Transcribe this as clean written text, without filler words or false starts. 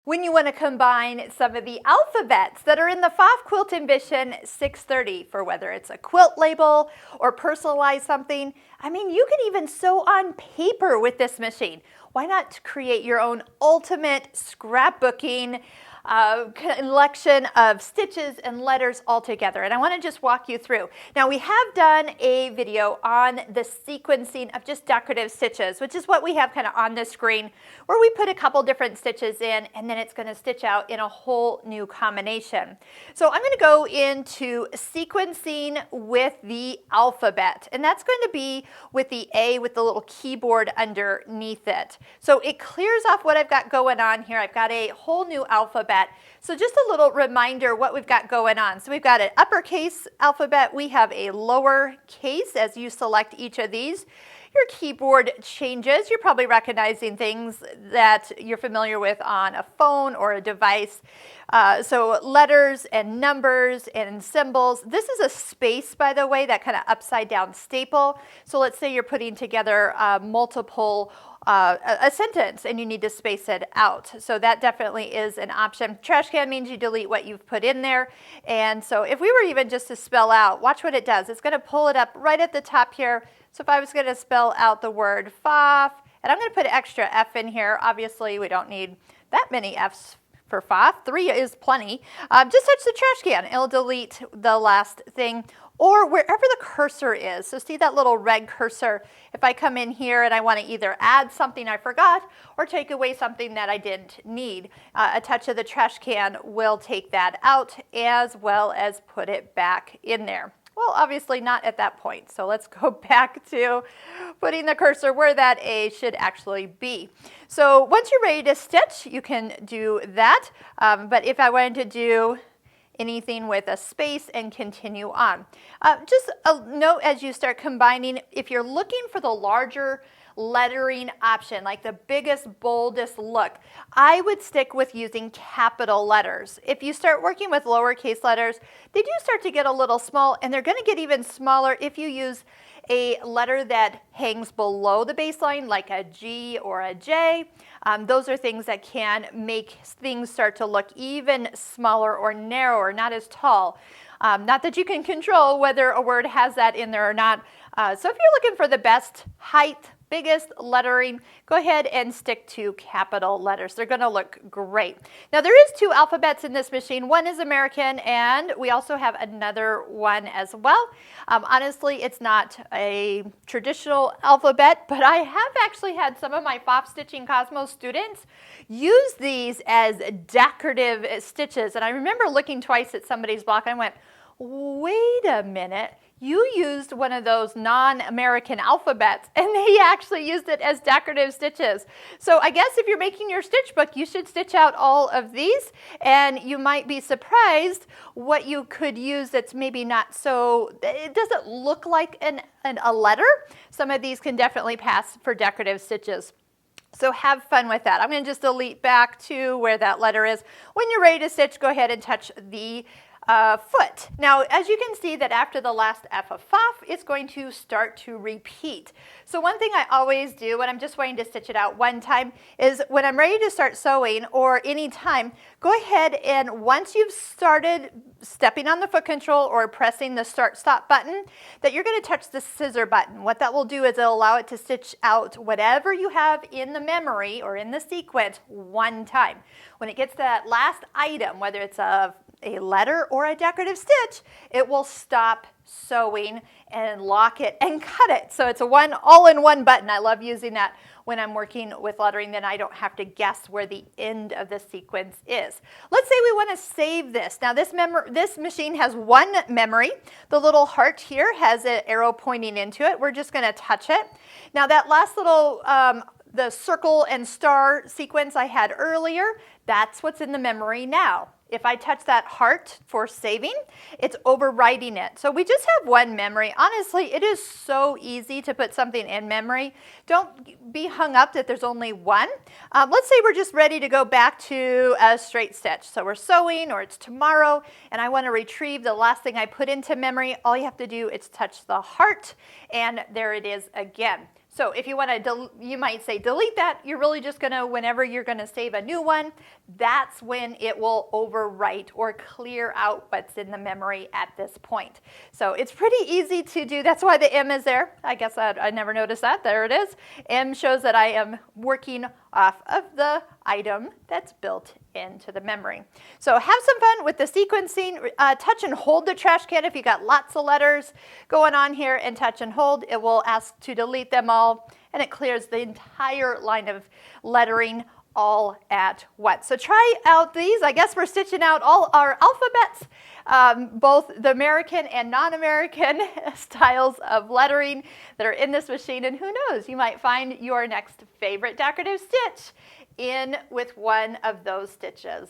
When you want to combine some of the alphabets that are in the Pfaff Quilt Ambition 630 for whether it's a quilt label or personalize something, I mean, you can even sew on paper with this machine. Why not create your own ultimate scrapbooking collection of stitches and letters all together? And I want to just walk you through. Now, we have done a video on the sequencing of just decorative stitches, which is what we have kind of on the screen, where we put a couple different stitches in and then it's going to stitch out in a whole new combination. So I'm going to go into sequencing with the alphabet, and that's going to be with the A with the little keyboard underneath it. So it clears off what I've got going on here. I've got a whole new alphabet. So just a little reminder what we've got going on. So we've got an uppercase alphabet. We have a lower case as you select each of these. Your keyboard changes. You're probably recognizing things that you're familiar with on a phone or a device. So letters and numbers and symbols. This is a space, by the way, that kind of upside down staple. So let's say you're putting together multiple a sentence and you need to space it out. So that definitely is an option. Trash can means you delete what you've put in there. And so if we were even just to spell out, watch what it does. It's going to pull it up right at the top here. So if I was going to spell out the word Pfaff, and I'm going to put an extra F in here. Obviously, we don't need that many F's for Pfaff. 3 is plenty. Just touch the trash can. It'll delete the last thing, or wherever the cursor is. So see that little red cursor? If I come in here and I want to either add something I forgot or take away something that I didn't need, a touch of the trash can will take that out as well as put it back in there. Well, obviously not at that point. So let's go back to putting the cursor where that A should actually be. So once you're ready to stitch, you can do that. But if I wanted to do anything with a space and continue on. Just a note as you start combining, if you're looking for the larger lettering option, like the biggest, boldest look, I would stick with using capital letters. If you start working with lowercase letters, they do start to get a little small, and they're going to get even smaller if you use a letter that hangs below the baseline, like a G or a J. Those are things that can make things start to look even smaller or narrower, not as tall. Not that you can control whether a word has that in there or not. So if you're looking for the best height, biggest lettering, go ahead and stick to capital letters. They're going to look great. Now there is 2 alphabets in this machine. One is American, and we also have another one as well. Honestly, it's not a traditional alphabet, but I have actually had some of my Pfaff Stitching Cosmos students use these as decorative stitches. And I remember looking twice at somebody's block and I went, wait a minute. You used one of those non-American alphabets, and they actually used it as decorative stitches. So I guess if you're making your stitch book, you should stitch out all of these, and you might be surprised what you could use that's maybe not so, it doesn't look like a letter. Some of these can definitely pass for decorative stitches. So have fun with that. I'm going to just delete back to where that letter is. When you're ready to stitch, go ahead and touch the foot. Now, as you can see that after the last F of Pfaff, it's going to start to repeat. So one thing I always do when I'm just waiting to stitch it out one time is when I'm ready to start sewing or any time, go ahead and once you've started stepping on the foot control or pressing the start stop button, that you're going to touch the scissor button. What that will do is it'll allow it to stitch out whatever you have in the memory or in the sequence one time. When it gets to that last item, whether it's a letter or a decorative stitch, it will stop sewing and lock it and cut it. So it's a all-in-one button. I love using that when I'm working with lettering, then I don't have to guess where the end of the sequence is. Let's say we want to save this. Now this machine has one memory. The little heart here has an arrow pointing into it. We're just going to touch it. Now that last little the circle and star sequence I had earlier, that's what's in the memory now. If I touch that heart for saving, it's overwriting it. So we just have one memory. Honestly, it is so easy to put something in memory. Don't be hung up that there's only one. Let's say we're just ready to go back to a straight stitch. So we're sewing or it's tomorrow and I want to retrieve the last thing I put into memory. All you have to do is touch the heart and there it is again. So if you want to, you might say delete that. You're really just going to, whenever you're going to save a new one, that's when it will overwrite or clear out what's in the memory at this point. So it's pretty easy to do. That's why the M is there. I guess I never noticed that. There it is. M shows that I am working off of the item that's built into the memory. So have some fun with the sequencing. Touch and hold the trash can if you got lots of letters going on here, and touch and hold. It will ask to delete them all, and it clears the entire line of lettering all at once. So try out these. I guess we're stitching out all our alphabets, both the American and non-American styles of lettering that are in this machine, and who knows, you might find your next favorite decorative stitch in with one of those stitches.